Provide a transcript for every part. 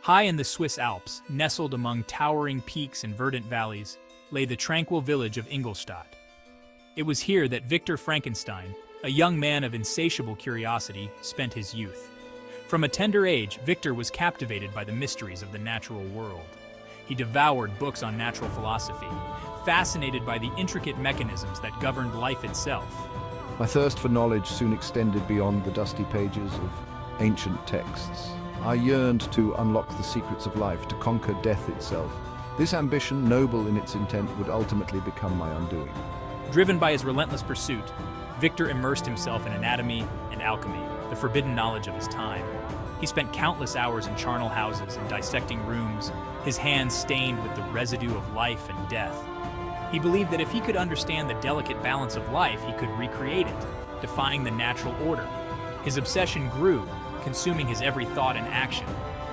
High in the Swiss Alps, nestled among towering peaks and verdant valleys, lay the tranquil village of Ingolstadt. It was here that Victor Frankenstein, a young man of insatiable curiosity, spent his youth. From a tender age, Victor was captivated by the mysteries of the natural world. He devoured books on natural philosophy, fascinated by the intricate mechanisms that governed life itself. My thirst for knowledge soon extended beyond the dusty pages of ancient texts. I yearned to unlock the secrets of life, to conquer death itself. This ambition, noble in its intent, would ultimately become my undoing. Driven by his relentless pursuit, Victor immersed himself in anatomy and alchemy, the forbidden knowledge of his time. He spent countless hours in charnel houses and dissecting rooms, his hands stained with the residue of life and death. He believed that if he could understand the delicate balance of life, he could recreate it, defying the natural order. His obsession grew, consuming his every thought and action.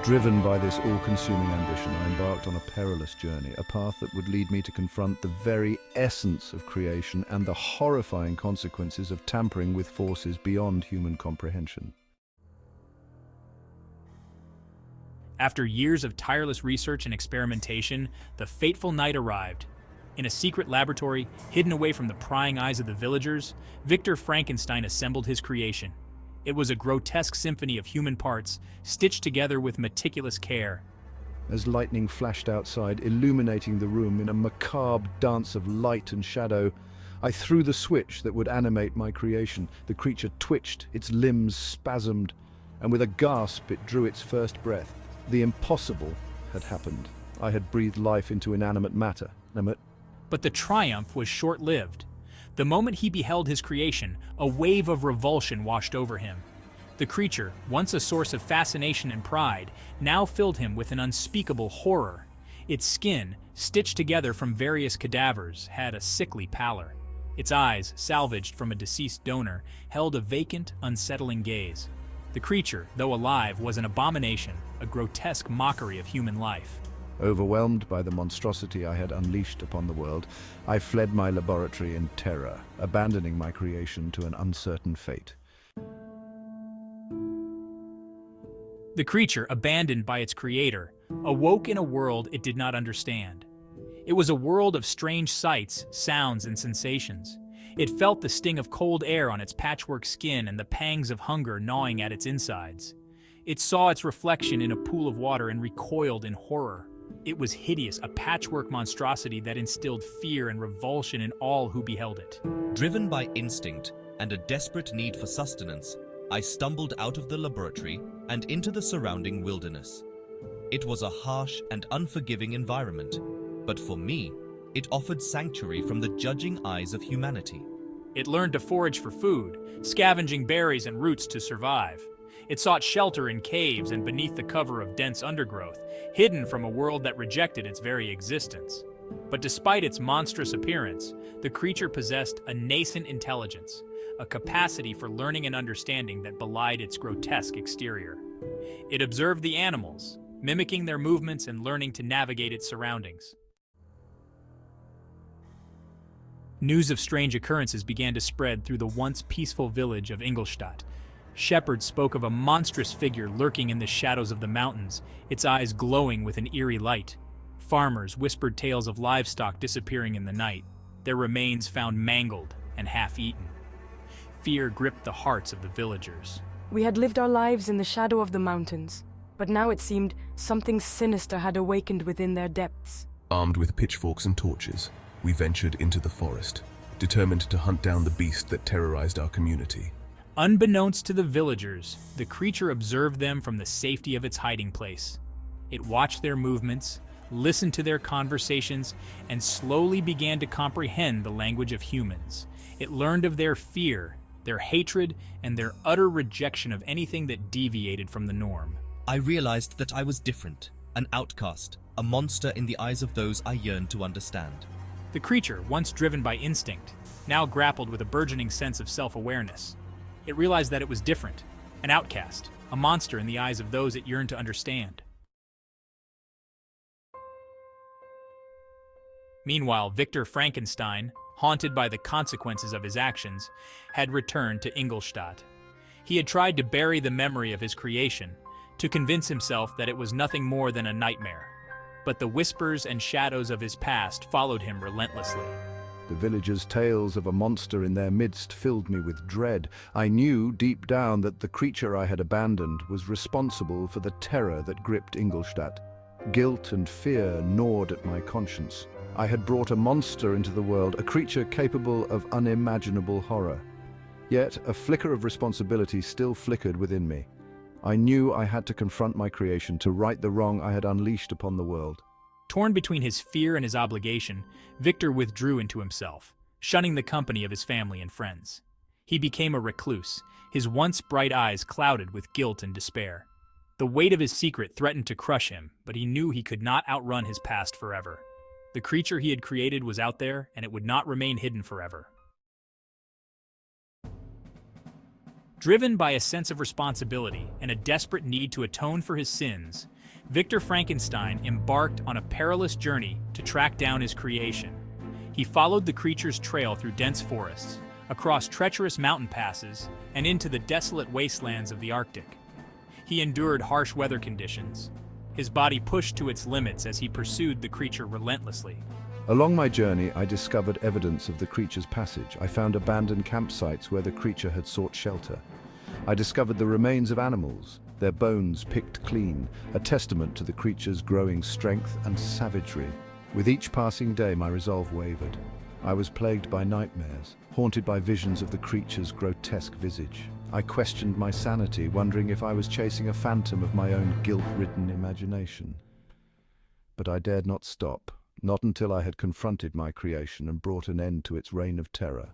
Driven by this all-consuming ambition, I embarked on a perilous journey, a path that would lead me to confront the very essence of creation and the horrifying consequences of tampering with forces beyond human comprehension. After years of tireless research and experimentation, the fateful night arrived. In a secret laboratory, hidden away from the prying eyes of the villagers, Victor Frankenstein assembled his creation. It was a grotesque symphony of human parts, stitched together with meticulous care. As lightning flashed outside, illuminating the room in a macabre dance of light and shadow, I threw the switch that would animate my creation. The creature twitched, its limbs spasmed, and with a gasp it drew its first breath. The impossible had happened. I had breathed life into inanimate matter. But the triumph was short-lived. The moment he beheld his creation, a wave of revulsion washed over him. The creature, once a source of fascination and pride, now filled him with an unspeakable horror. Its skin, stitched together from various cadavers, had a sickly pallor. Its eyes, salvaged from a deceased donor, held a vacant, unsettling gaze. The creature, though alive, was an abomination, a grotesque mockery of human life. Overwhelmed by the monstrosity I had unleashed upon the world, I fled my laboratory in terror, abandoning my creation to an uncertain fate. The creature, abandoned by its creator, awoke in a world it did not understand. It was a world of strange sights, sounds, and sensations. It felt the sting of cold air on its patchwork skin and the pangs of hunger gnawing at its insides. It saw its reflection in a pool of water and recoiled in horror. It was hideous, a patchwork monstrosity that instilled fear and revulsion in all who beheld it. Driven by instinct and a desperate need for sustenance, I stumbled out of the laboratory and into the surrounding wilderness. It was a harsh and unforgiving environment, but for me, it offered sanctuary from the judging eyes of humanity. It learned to forage for food, scavenging berries and roots to survive. It sought shelter in caves and beneath the cover of dense undergrowth, hidden from a world that rejected its very existence. But despite its monstrous appearance, the creature possessed a nascent intelligence, a capacity for learning and understanding that belied its grotesque exterior. It observed the animals, mimicking their movements and learning to navigate its surroundings. News of strange occurrences began to spread through the once peaceful village of Ingolstadt. Shepherds spoke of a monstrous figure lurking in the shadows of the mountains, its eyes glowing with an eerie light. Farmers whispered tales of livestock disappearing in the night, their remains found mangled and half-eaten. Fear gripped the hearts of the villagers. We had lived our lives in the shadow of the mountains, but now it seemed something sinister had awakened within their depths. Armed with pitchforks and torches, we ventured into the forest, determined to hunt down the beast that terrorized our community. Unbeknownst to the villagers, the creature observed them from the safety of its hiding place. It watched their movements, listened to their conversations, and slowly began to comprehend the language of humans. It learned of their fear, their hatred, and their utter rejection of anything that deviated from the norm. I realized that I was different, an outcast, a monster in the eyes of those I yearned to understand. The creature, once driven by instinct, now grappled with a burgeoning sense of self-awareness. It realized that it was different, an outcast, a monster in the eyes of those it yearned to understand. Meanwhile, Victor Frankenstein, haunted by the consequences of his actions, had returned to Ingolstadt. He had tried to bury the memory of his creation, to convince himself that it was nothing more than a nightmare. But the whispers and shadows of his past followed him relentlessly. The villagers' tales of a monster in their midst filled me with dread. I knew deep down that the creature I had abandoned was responsible for the terror that gripped Ingolstadt. Guilt and fear gnawed at my conscience. I had brought a monster into the world, a creature capable of unimaginable horror. Yet a flicker of responsibility still flickered within me. I knew I had to confront my creation to right the wrong I had unleashed upon the world. Torn between his fear and his obligation, Victor withdrew into himself, shunning the company of his family and friends. He became a recluse, his once bright eyes clouded with guilt and despair. The weight of his secret threatened to crush him, but he knew he could not outrun his past forever. The creature he had created was out there, and it would not remain hidden forever. Driven by a sense of responsibility and a desperate need to atone for his sins, Victor Frankenstein embarked on a perilous journey to track down his creation. He followed the creature's trail through dense forests, across treacherous mountain passes, and into the desolate wastelands of the Arctic. He endured harsh weather conditions, his body pushed to its limits as he pursued the creature relentlessly. Along my journey, I discovered evidence of the creature's passage. I found abandoned campsites where the creature had sought shelter. I discovered the remains of animals, their bones picked clean, a testament to the creature's growing strength and savagery. With each passing day, my resolve wavered. I was plagued by nightmares, haunted by visions of the creature's grotesque visage. I questioned my sanity, wondering if I was chasing a phantom of my own guilt-ridden imagination. But I dared not stop. Not until I had confronted my creation and brought an end to its reign of terror.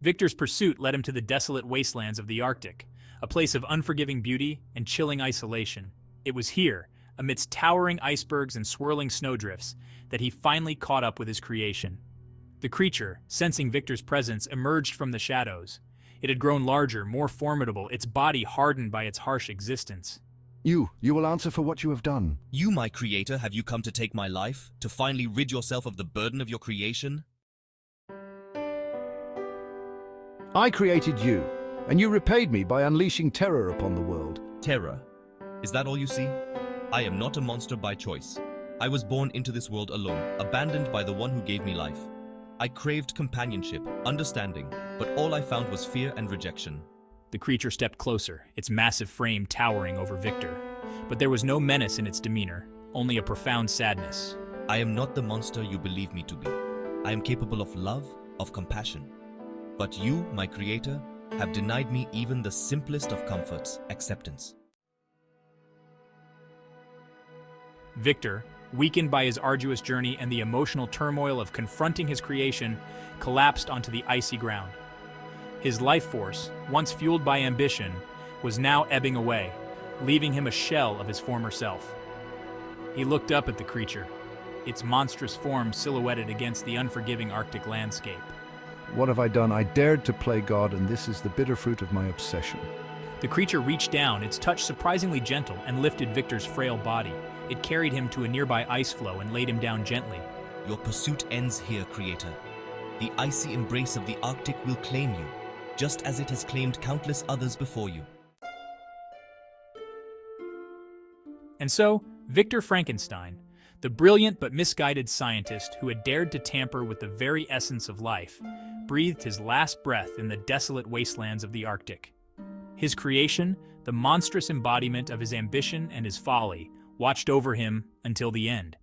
Victor's pursuit led him to the desolate wastelands of the Arctic, a place of unforgiving beauty and chilling isolation. It was here, amidst towering icebergs and swirling snowdrifts, that he finally caught up with his creation. The creature, sensing Victor's presence, emerged from the shadows. It had grown larger, more formidable, its body hardened by its harsh existence. You will answer for what you have done. You, my creator, have you come to take my life? To finally rid yourself of the burden of your creation? I created you, and you repaid me by unleashing terror upon the world. Terror? Is that all you see? I am not a monster by choice. I was born into this world alone, abandoned by the one who gave me life. I craved companionship, understanding, but all I found was fear and rejection. The creature stepped closer, its massive frame towering over Victor. But there was no menace in its demeanor, only a profound sadness. I am not the monster you believe me to be. I am capable of love, of compassion. But you, my creator, have denied me even the simplest of comforts, acceptance. Victor, weakened by his arduous journey and the emotional turmoil of confronting his creation, collapsed onto the icy ground. His life force, once fueled by ambition, was now ebbing away, leaving him a shell of his former self. He looked up at the creature, its monstrous form silhouetted against the unforgiving Arctic landscape. What have I done? I dared to play God, and this is the bitter fruit of my obsession. The creature reached down, its touch surprisingly gentle, and lifted Victor's frail body. It carried him to a nearby ice floe and laid him down gently. Your pursuit ends here, creator. The icy embrace of the Arctic will claim you, just as it has claimed countless others before you. And so, Victor Frankenstein, the brilliant but misguided scientist who had dared to tamper with the very essence of life, breathed his last breath in the desolate wastelands of the Arctic. His creation, the monstrous embodiment of his ambition and his folly, watched over him until the end.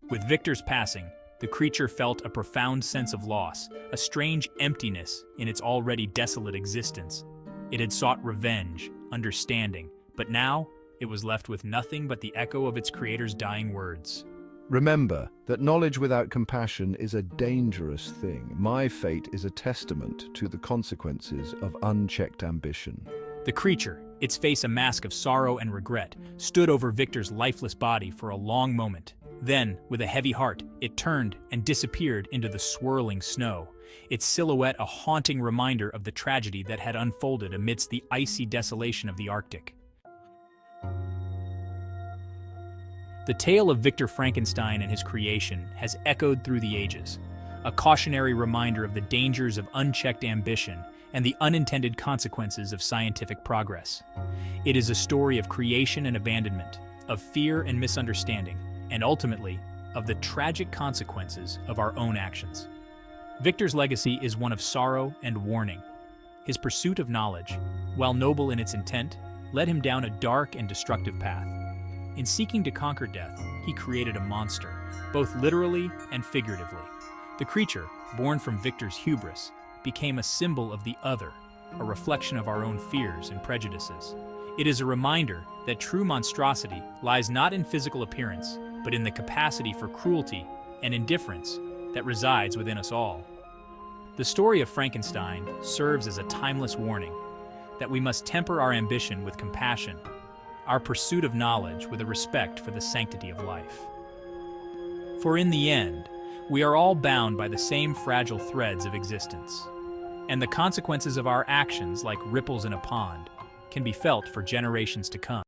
With Victor's passing, the creature felt a profound sense of loss, a strange emptiness in its already desolate existence. It had sought revenge, understanding, but now it was left with nothing but the echo of its creator's dying words. Remember that knowledge without compassion is a dangerous thing. My fate is a testament to the consequences of unchecked ambition. The creature, its face a mask of sorrow and regret, stood over Victor's lifeless body for a long moment. Then, with a heavy heart, it turned and disappeared into the swirling snow, its silhouette a haunting reminder of the tragedy that had unfolded amidst the icy desolation of the Arctic. The tale of Victor Frankenstein and his creation has echoed through the ages, a cautionary reminder of the dangers of unchecked ambition and the unintended consequences of scientific progress. It is a story of creation and abandonment, of fear and misunderstanding, and ultimately, of the tragic consequences of our own actions. Victor's legacy is one of sorrow and warning. His pursuit of knowledge, while noble in its intent, led him down a dark and destructive path. In seeking to conquer death, he created a monster, both literally and figuratively. The creature, born from Victor's hubris, became a symbol of the other, a reflection of our own fears and prejudices. It is a reminder that true monstrosity lies not in physical appearance, but in the capacity for cruelty and indifference that resides within us all. The story of Frankenstein serves as a timeless warning that we must temper our ambition with compassion, our pursuit of knowledge with a respect for the sanctity of life. For in the end, we are all bound by the same fragile threads of existence, and the consequences of our actions, like ripples in a pond, can be felt for generations to come.